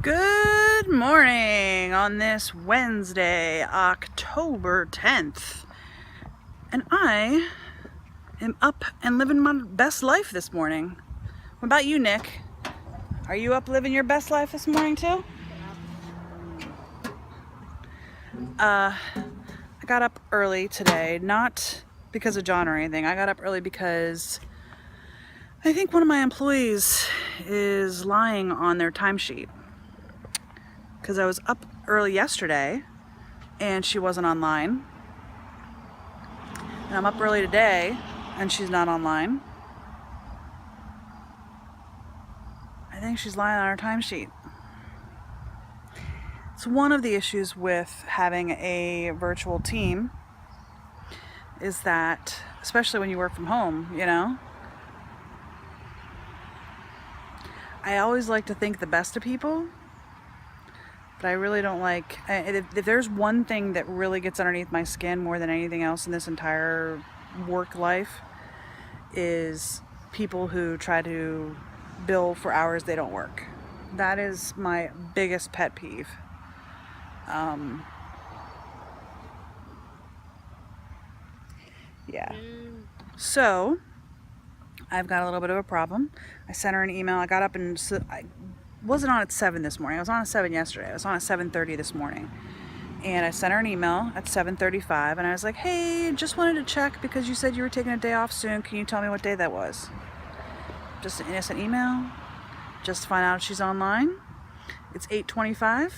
Good morning on this Wednesday, October 10th. And I am up and living my best life this morning. What about you, Nick? Are you up living your best life this morning too? I got up early today, not because of John or anything. I got up early because I think one of my employees is lying on their timesheet. Because I was up early yesterday and she wasn't online. And I'm up early today and she's not online. I think she's lying on her timesheet. It's one of the issues with having a virtual team is that, especially when you work from home, I always like to think the best of people, but I really don't like, if there's one thing that really gets underneath my skin more than anything else in this entire work life is people who try to bill for hours they don't work. That is my biggest pet peeve. Yeah. So I've got a little bit of a problem. I sent her an email. I got up and I wasn't on at 7 this morning. I was on at 7 yesterday. I was on at 7:30 this morning. And I sent her an email at 7:35 and I was like, hey, just wanted to check because you said you were taking a day off soon. Can you tell me what day that was? Just an innocent email. Just to find out if she's online. It's 8:25.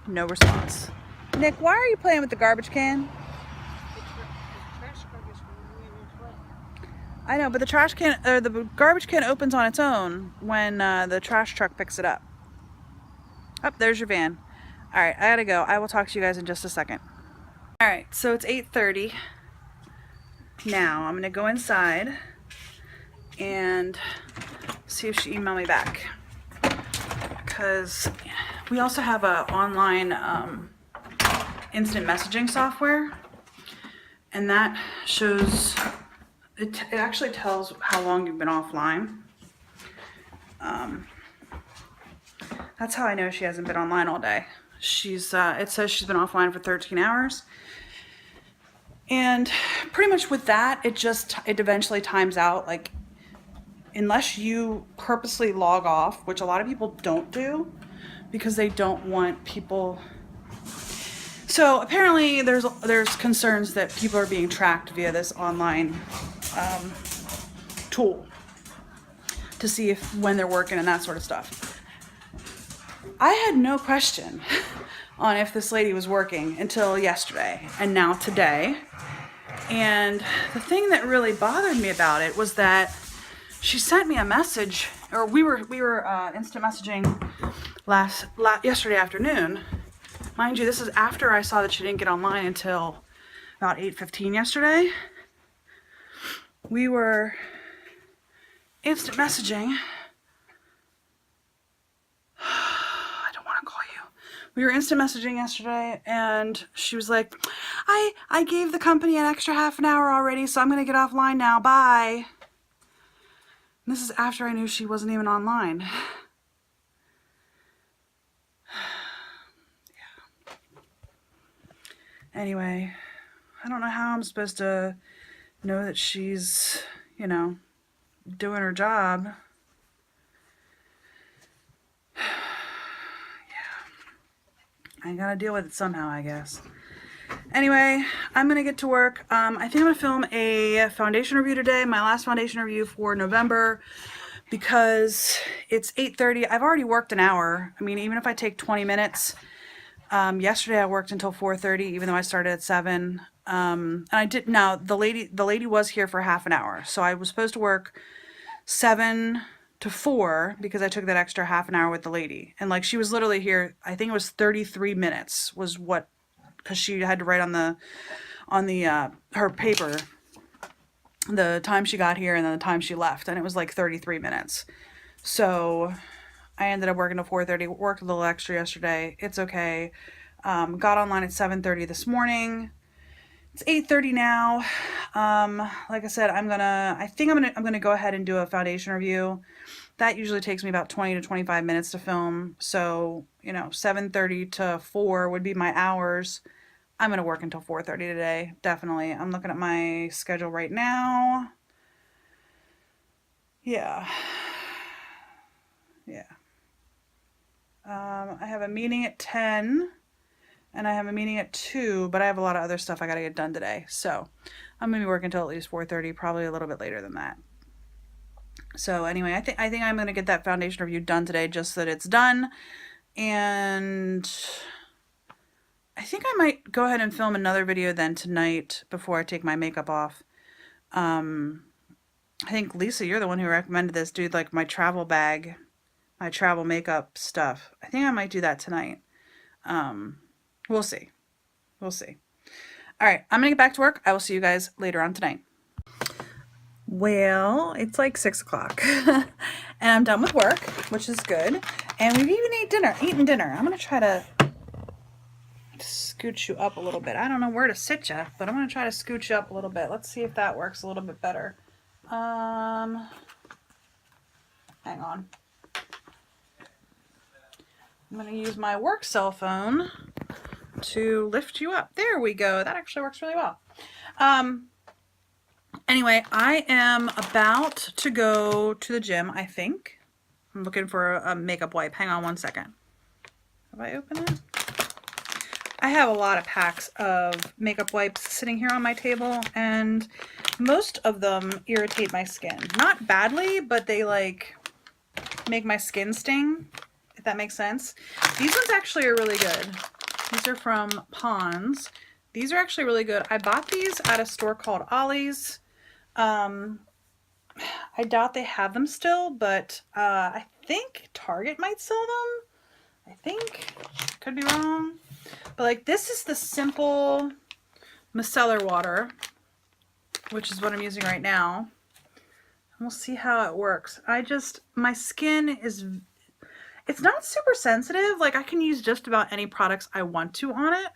No response. Nick, why are you playing with the garbage can? I know, but the trash can or the garbage can opens on its own when the trash truck picks it up. Oh, there's your van. All right, I gotta go. I will talk to you guys in just a second. All right, so it's 8:30 now. I'm gonna go inside and see if she emailed me back because we also have a online instant messaging software, and that shows. It actually tells how long you've been offline. That's how I know she hasn't been online all day. It says she's been offline for 13 hours. And pretty much with that, it eventually times out. Like, unless you purposely log off, which a lot of people don't do because they don't want people. So apparently there's concerns that people are being tracked via this online tool to see when they're working and that sort of stuff. I had no question on if this lady was working until yesterday and now today. And the thing that really bothered me about it was that she sent me a message, or we were instant messaging yesterday afternoon. Mind you, this is after I saw that she didn't get online until about 8:15 yesterday. We were instant messaging. I don't want to call you. We were instant messaging yesterday, and she was like, I gave the company an extra half an hour already, so I'm going to get offline now. Bye. And this is after I knew she wasn't even online. Yeah. Anyway, I don't know how I'm supposed to know that she's, doing her job. Yeah. I gotta deal with it somehow, I guess. Anyway, I'm gonna get to work. I think I'm gonna film a foundation review today, my last foundation review for November, because it's 8:30. I've already worked an hour. I mean, even if I take 20 minutes, yesterday I worked until 4:30, even though I started at 7. And I did. Now the lady was here for half an hour, so I was supposed to work 7 to 4 because I took that extra half an hour with the lady, and like she was literally here. I think it was 33 minutes was what, because she had to write on the her paper the time she got here and then the time she left, and it was like 33 minutes. So I ended up working till 4:30. Worked a little extra yesterday. It's okay. Got online at 7:30 this morning. It's 8:30 now. Like I said, I'm gonna go ahead and do a foundation review. that usually takes me about 20 to 25 minutes to film. So, you know, 7:30 to 4 would be my hours. I'm going to work until 4:30 today, definitely. I'm looking at my schedule right now. Yeah. Yeah. I have a meeting at 10 and I have a meeting at 2, but I have a lot of other stuff I got to get done today. So I'm going to be working until at least 4:30, probably a little bit later than that. So anyway, I think I'm going to get that foundation review done today just so that it's done. And I think I might go ahead and film another video then tonight before I take my makeup off. I think, Lisa, you're the one who recommended this, dude, like my travel bag, my travel makeup stuff. I think I might do that tonight. We'll see. We'll see. All right, I'm going to get back to work. I will see you guys later on tonight. Well, it's like 6 o'clock and I'm done with work, which is good. And we've even eaten dinner. I'm going to try to scooch you up a little bit. I don't know where to sit you, but I'm going to try to scooch you up a little bit. Let's see if that works a little bit better. Hang on. I'm going to use my work cell phone to lift you up. There we go. That actually works really well. Anyway, I am about to go to the gym, I think. I'm looking for a makeup wipe. Hang on one second. Have I opened it? I have a lot of packs of makeup wipes sitting here on my table, and most of them irritate my skin. Not badly, but they like make my skin sting, if that makes sense. These ones actually are really good. These are from Pond's. These are actually really good. I bought these at a store called Ollie's. I doubt they have them still, but I think Target might sell them. I think. Could be wrong. But like, this is the simple micellar water, which is what I'm using right now. We'll see how it works. My skin is, it's not super sensitive. Like, I can use just about any products I want to on it.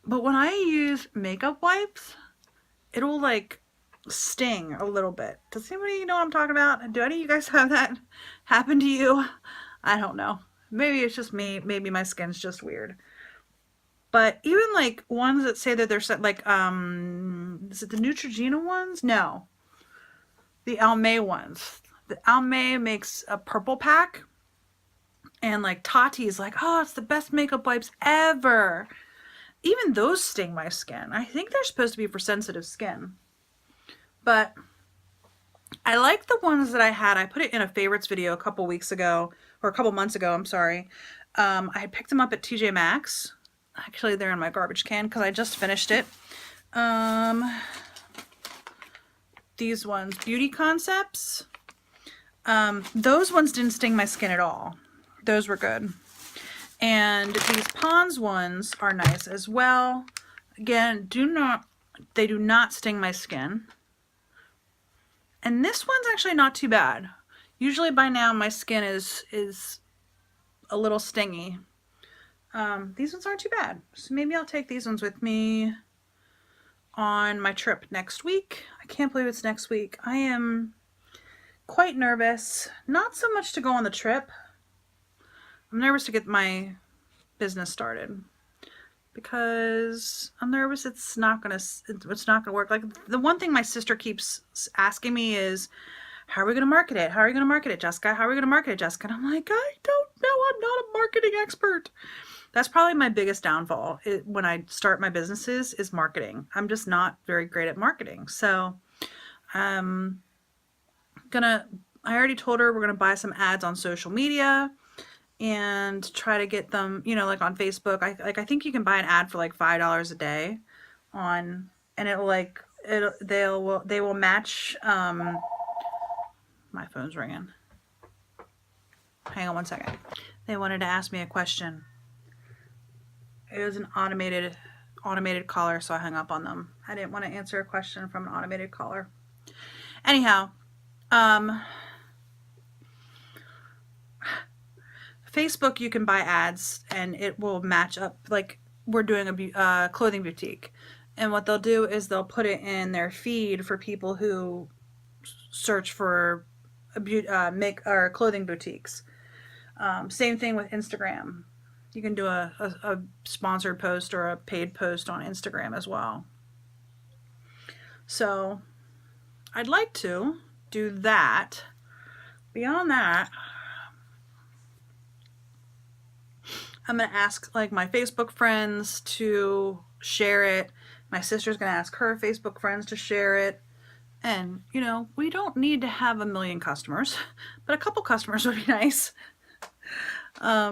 But when I use makeup wipes, it'll like sting a little bit. Does anybody know what I'm talking about? Do any of you guys have that happen to you? I don't know. Maybe it's just me. Maybe my skin's just weird. But even like ones that say that they're like, is it the Neutrogena ones? No. The Almay ones. The Almay makes a purple pack. And like Tati is like, oh, it's the best makeup wipes ever. Even those sting my skin. I think they're supposed to be for sensitive skin. But I like the ones that I had. I put it in a favorites video a couple weeks ago, or a couple months ago, I'm sorry. I picked them up at TJ Maxx. Actually, they're in my garbage can because I just finished it. These ones, Beauty Concepts. Those ones didn't sting my skin at all. Those were good. And these Pond's ones are nice as well. Again, they do not sting my skin. And this one's actually not too bad. Usually by now my skin is a little stingy. These ones aren't too bad. So maybe I'll take these ones with me on my trip next week. I can't believe it's next week. I am quite nervous. Not so much to go on the trip. I'm nervous to get my business started because I'm nervous it's not gonna work. Like, the one thing my sister keeps asking me is, how are we gonna market it? How are you gonna market it, Jessica? How are we gonna market it, Jessica? And I'm like, I don't know. I'm not a marketing expert. That's probably my biggest downfall when I start my businesses is marketing. I'm just not very great at marketing. So I already told her we're gonna buy some ads on social media and try to get them, you know, like on Facebook. I think you can buy an ad for like $5 a day and they will match. My phone's ringing. Hang on one second. They wanted to ask me a question. It was an automated caller, so I hung up on them. I didn't want to answer a question from an automated caller. Anyhow, Facebook, you can buy ads and it will match up. Like, we're doing a clothing boutique, and what they'll do is they'll put it in their feed for people who search for make or clothing boutiques. Same thing with Instagram. You can do a sponsored post or a paid post on Instagram as well. So I'd like to do that. Beyond that, I'm going to ask like my Facebook friends to share it. My sister's going to ask her Facebook friends to share it. And, you know, we don't need to have 1,000,000 customers, but a couple customers would be nice. I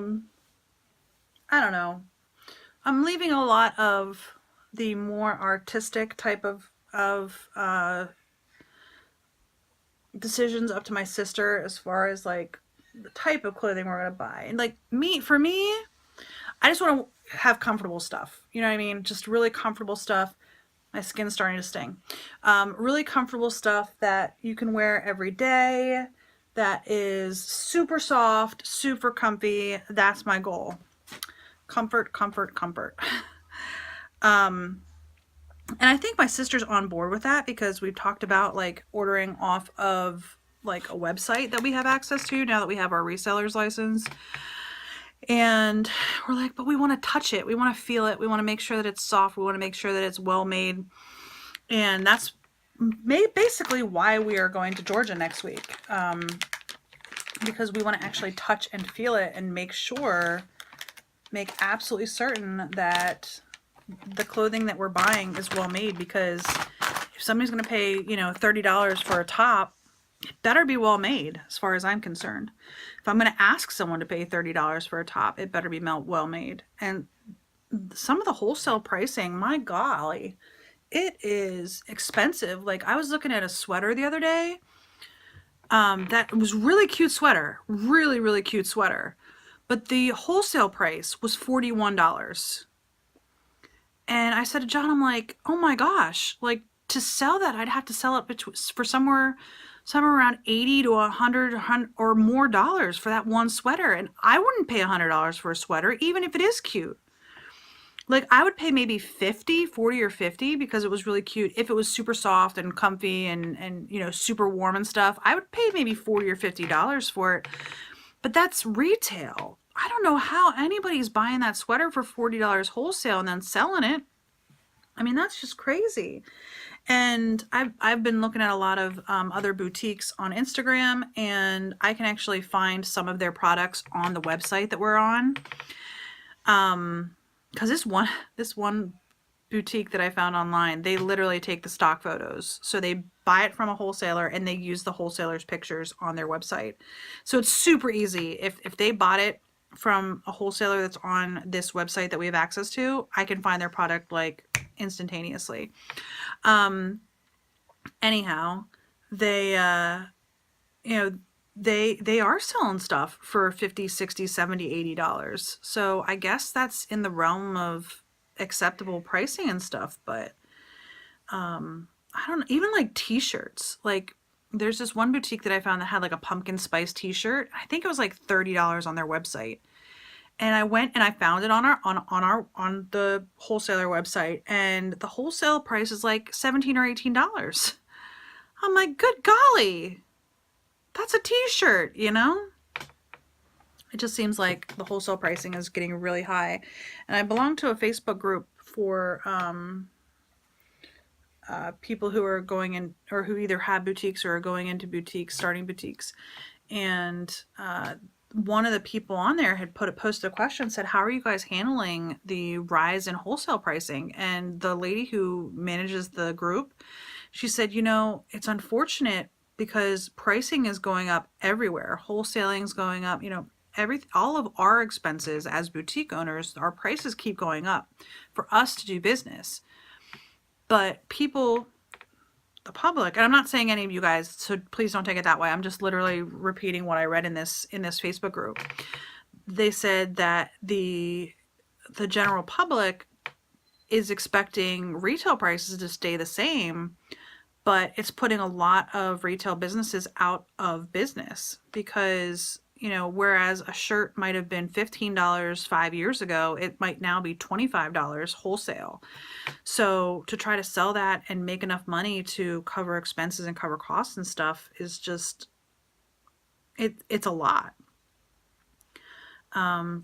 don't know. I'm leaving a lot of the more artistic type of decisions up to my sister as far as like the type of clothing we're gonna buy. And like for me, I just want to have comfortable stuff. You know what I mean? Just really comfortable stuff. My skin's starting to sting. Really comfortable stuff that you can wear every day. That is super soft, super comfy. That's my goal. Comfort, comfort, comfort. And I think my sister's on board with that because we've talked about like ordering off of like a website that we have access to now that we have our reseller's license. And we're like, but we want to touch it. We want to feel it. We want to make sure that it's soft. We want to make sure that it's well made. And that's basically why we are going to Georgia next week. Because we want to actually touch and feel it and make absolutely certain that the clothing that we're buying is well made, because if somebody's going to pay, you know, $30 for a top, it better be well made as far as I'm concerned. If I'm going to ask someone to pay $30 for a top, it better be well made. And some of the wholesale pricing, my golly, it is expensive. Like I was looking at a sweater the other day. That was really cute sweater, really, really cute sweater. But the wholesale price was $41. And I said to John, I'm like, oh my gosh, like to sell that, I'd have to sell it for somewhere around 80 to 100 or more dollars for that one sweater. And I wouldn't pay $100 for a sweater, even if it is cute. Like I would pay maybe 40 or 50 because it was really cute. If it was super soft and comfy and you know, super warm and stuff, I would pay maybe $40 or $50 for it. But that's retail. I don't know how anybody's buying that sweater for $40 wholesale and then selling it. I mean, that's just crazy. And I've been looking at a lot of other boutiques on Instagram, and I can actually find some of their products on the website that we're on. Because this one boutique that I found online, they literally take the stock photos. So they buy it from a wholesaler and they use the wholesaler's pictures on their website. So it's super easy. If they bought it from a wholesaler that's on this website that we have access to, I can find their product like instantaneously. Anyhow, they you know, they are selling stuff for $50, $60, $70, $80. So I guess that's in the realm of acceptable pricing and stuff. But I don't know, even like t-shirts. Like there's this one boutique that I found that had like a pumpkin spice t-shirt. I think it was like $30 on their website. And I went and I found it on the wholesaler website, and the wholesale price is like $17 or $18. I'm like, good golly, that's a t-shirt, you know? It just seems like the wholesale pricing is getting really high. And I belong to a Facebook group for people who are going in, or who either have boutiques or are going into boutiques, starting boutiques. And one of the people on there had posted a question, said, how are you guys handling the rise in wholesale pricing? And the lady who manages the group, she said, you know, it's unfortunate because pricing is going up everywhere. Wholesaling's going up, you know, all of our expenses as boutique owners, our prices keep going up for us to do business. But people, the public, and I'm not saying any of you guys, so please don't take it that way. I'm just literally repeating what I read in this Facebook group. They said that the general public is expecting retail prices to stay the same, but it's putting a lot of retail businesses out of business because, you know, whereas a shirt might have been $15 5 years ago, it might now be $25 wholesale. So to try to sell that and make enough money to cover expenses and cover costs and stuff is just, it's a lot.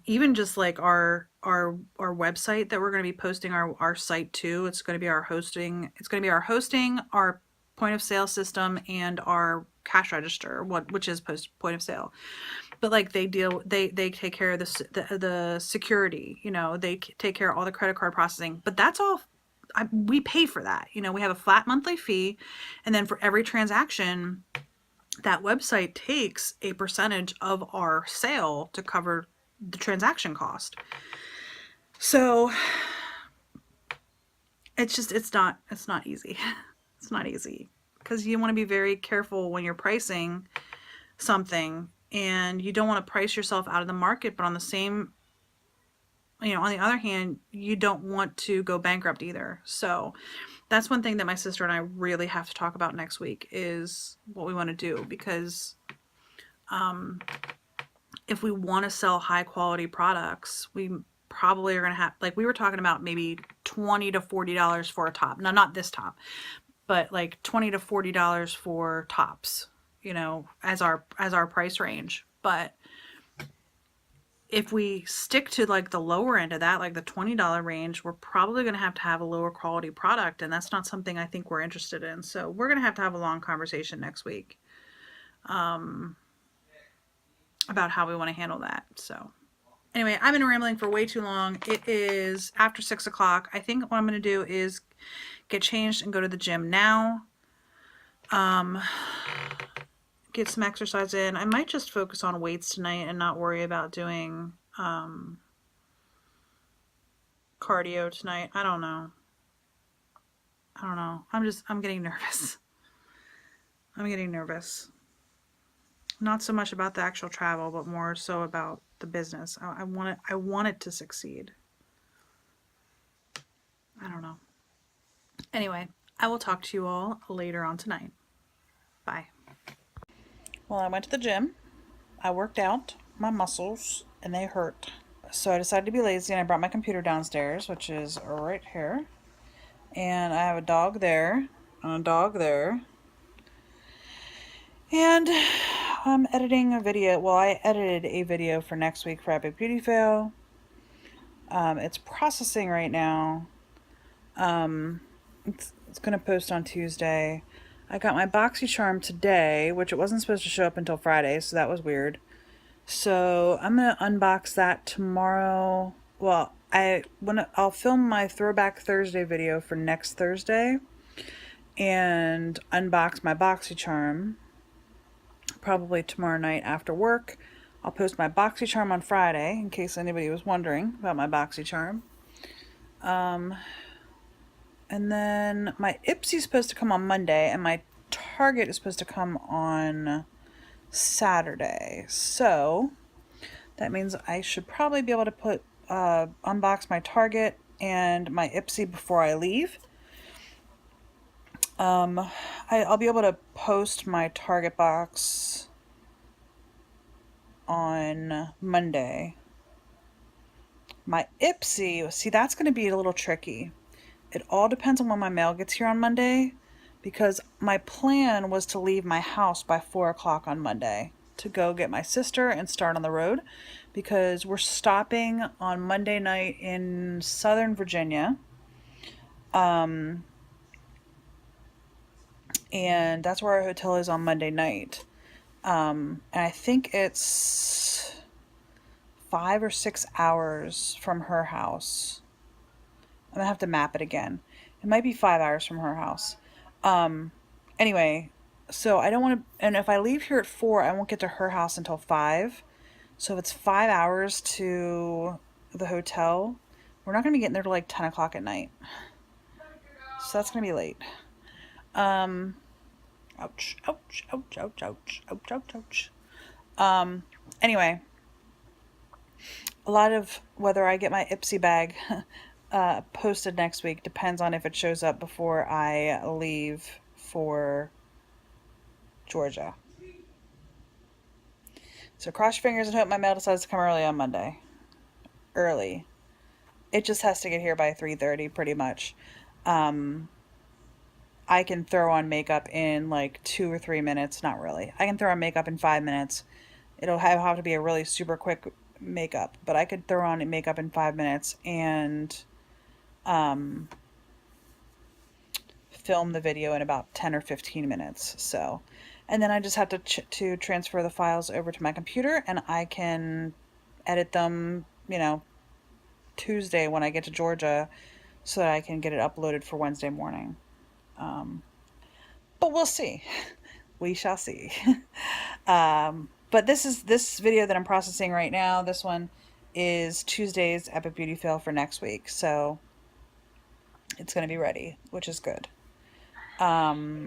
Even just like our website that we're going to be posting our site to, it's going to be our hosting, our point of sale system, and our cash register, which is point of sale. But like they take care of the security, they take care of all the credit card processing, but that's all. We pay for that. We have a flat monthly fee, and then for every transaction, that website takes a percentage of our sale to cover the transaction cost. So it's not easy. It's not easy because you want to be very careful when you're pricing something, and you don't want to price yourself out of the market, but on the other hand, you don't want to go bankrupt either. So that's one thing that my sister and I really have to talk about next week, is what we want to do, because if we want to sell high quality products, we probably are going to have, like we were talking about, maybe $20 to $40 for a top. Now, not this top, but like $20 to $40 for tops, as our price range. But if we stick to like the lower end of that, like the $20 range, we're probably going to have a lower quality product, and that's not something I think we're interested in. So we're going to have a long conversation next week about how we want to handle that. So anyway, I've been rambling for way too long. It is after 6 o'clock. I think what I'm going to do is get changed and go to the gym now. Get some exercise in. I might just focus on weights tonight and not worry about doing cardio tonight. I don't know. I'm getting nervous. I'm getting nervous. Not so much about the actual travel, but more so about the business. I want it to succeed. I don't know. Anyway, I will talk to you all later on tonight. Bye. Well, I went to the gym. I worked out my muscles and they hurt. So I decided to be lazy and I brought my computer downstairs, which is right here. And I have a dog there and a dog there. And I'm editing a video. Well, I edited a video for next week for Epic Beauty Fail. It's processing right now. It's going to post on Tuesday. I got my BoxyCharm today, which it wasn't supposed to show up until Friday, so that was weird. So I'm going to unbox that tomorrow. Well, I'll film my Throwback Thursday video for next Thursday and unbox my BoxyCharm probably tomorrow night after work. I'll post my BoxyCharm on Friday in case anybody was wondering about my BoxyCharm. And then my Ipsy is supposed to come on Monday, and my Target is supposed to come on Saturday. So that means I should probably be able to unbox my Target and my Ipsy before I leave. I'll be able to post my Target box on Monday. My Ipsy, see, that's going to be a little tricky. It all depends on when my mail gets here on Monday, because my plan was to leave my house by 4 o'clock on Monday to go get my sister and start on the road, because we're stopping on Monday night in Southern Virginia. And that's where our hotel is on Monday night. And I think it's 5 or 6 hours from her house. I'm gonna have to map it again. It might be 5 hours from her house. Anyway, so I don't want to, and if I leave here at 4, I won't get to her house until 5. So if it's 5 hours to the hotel, we're not gonna be getting there till like 10 o'clock at night. So that's gonna be late. Ouch, ouch, ouch, ouch, ouch, ouch, ouch, ouch. Anyway, a lot of whether I get my Ipsy bag posted next week depends on if it shows up before I leave for Georgia. So cross your fingers and hope my mail decides to come early on Monday. Early. It just has to get here by 3:30 pretty much. I can throw on makeup in like 2 or 3 minutes. Not really. I can throw on makeup in 5 minutes. It'll have to be a really super quick makeup, but I could throw on makeup in 5 minutes and um, film the video in about 10 or 15 minutes. So, and then I just have to transfer the files over to my computer, and I can edit them, Tuesday when I get to Georgia, so that I can get it uploaded for Wednesday morning. Um, but we'll see. We shall see. But this video that I'm processing right now. This one is Tuesday's Epic Beauty Fail for next week, so it's going to be ready, which is good. I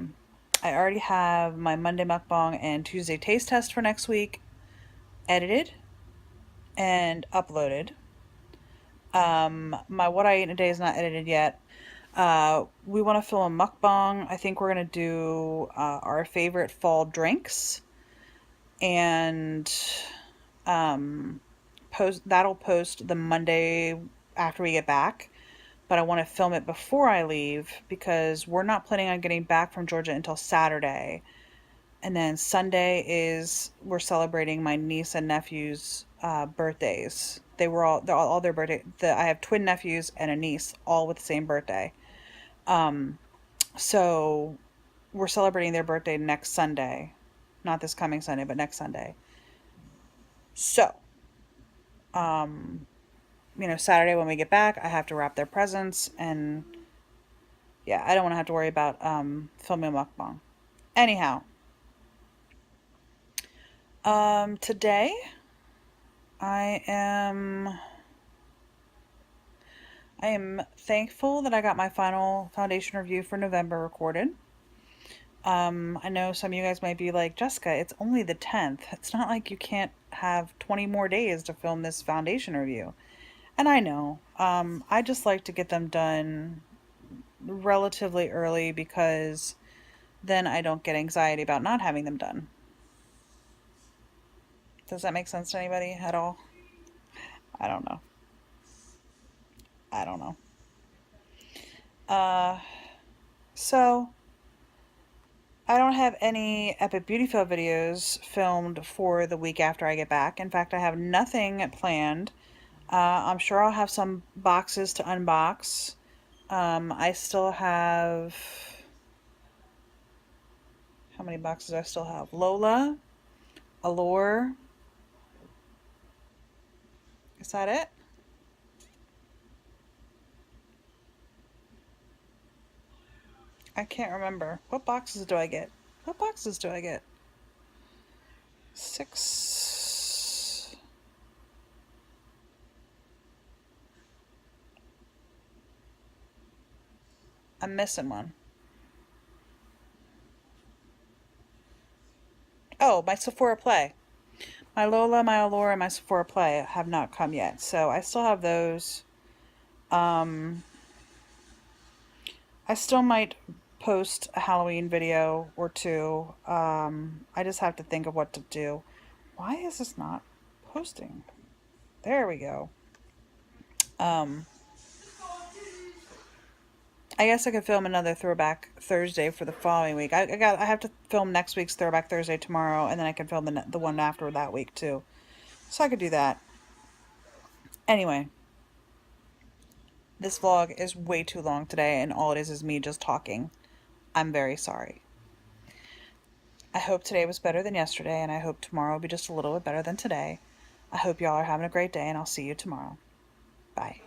already have my Monday mukbang and Tuesday taste test for next week edited and uploaded. My What I Eat in a Day is not edited yet. We want to film a mukbang. I think we're going to do our favorite fall drinks, and that'll post the Monday after we get back. But I want to film it before I leave because we're not planning on getting back from Georgia until Saturday. And then Sunday we're celebrating my niece and nephew's birthdays. They're all their birthday. I have twin nephews and a niece, all with the same birthday. So we're celebrating their birthday next Sunday, not this coming Sunday, but next Sunday. So, Saturday when we get back, I have to wrap their presents, and yeah, I don't want to have to worry about filming a mukbang. Anyhow, today I am thankful that I got my final foundation review for November recorded. I know some of you guys might be like, Jessica, it's only the 10th. It's not like you can't have 20 more days to film this foundation review. And I know, I just like to get them done relatively early because then I don't get anxiety about not having them done. Does that make sense to anybody at all? I don't know. I don't know. So I don't have any Epic Beauty Fail videos filmed for the week after I get back. In fact, I have nothing planned. I'm sure I'll have some boxes to unbox. I still have... How many boxes do I still have? Lola, Allure. Is that it? I can't remember. What boxes do I get? What boxes do I get? 6. I'm missing one. Oh, my Sephora Play. My Lola, my Allure, and my Sephora Play have not come yet, so I still have those. I still might post a Halloween video or two. I just have to think of what to do. Why is this not posting? There we go. I guess I could film another Throwback Thursday for the following week. I have to film next week's Throwback Thursday tomorrow, and then I can film the one after that week too. So I could do that. Anyway, this vlog is way too long today, and all it is me just talking. I'm very sorry. I hope today was better than yesterday, and I hope tomorrow will be just a little bit better than today. I hope y'all are having a great day, and I'll see you tomorrow. Bye.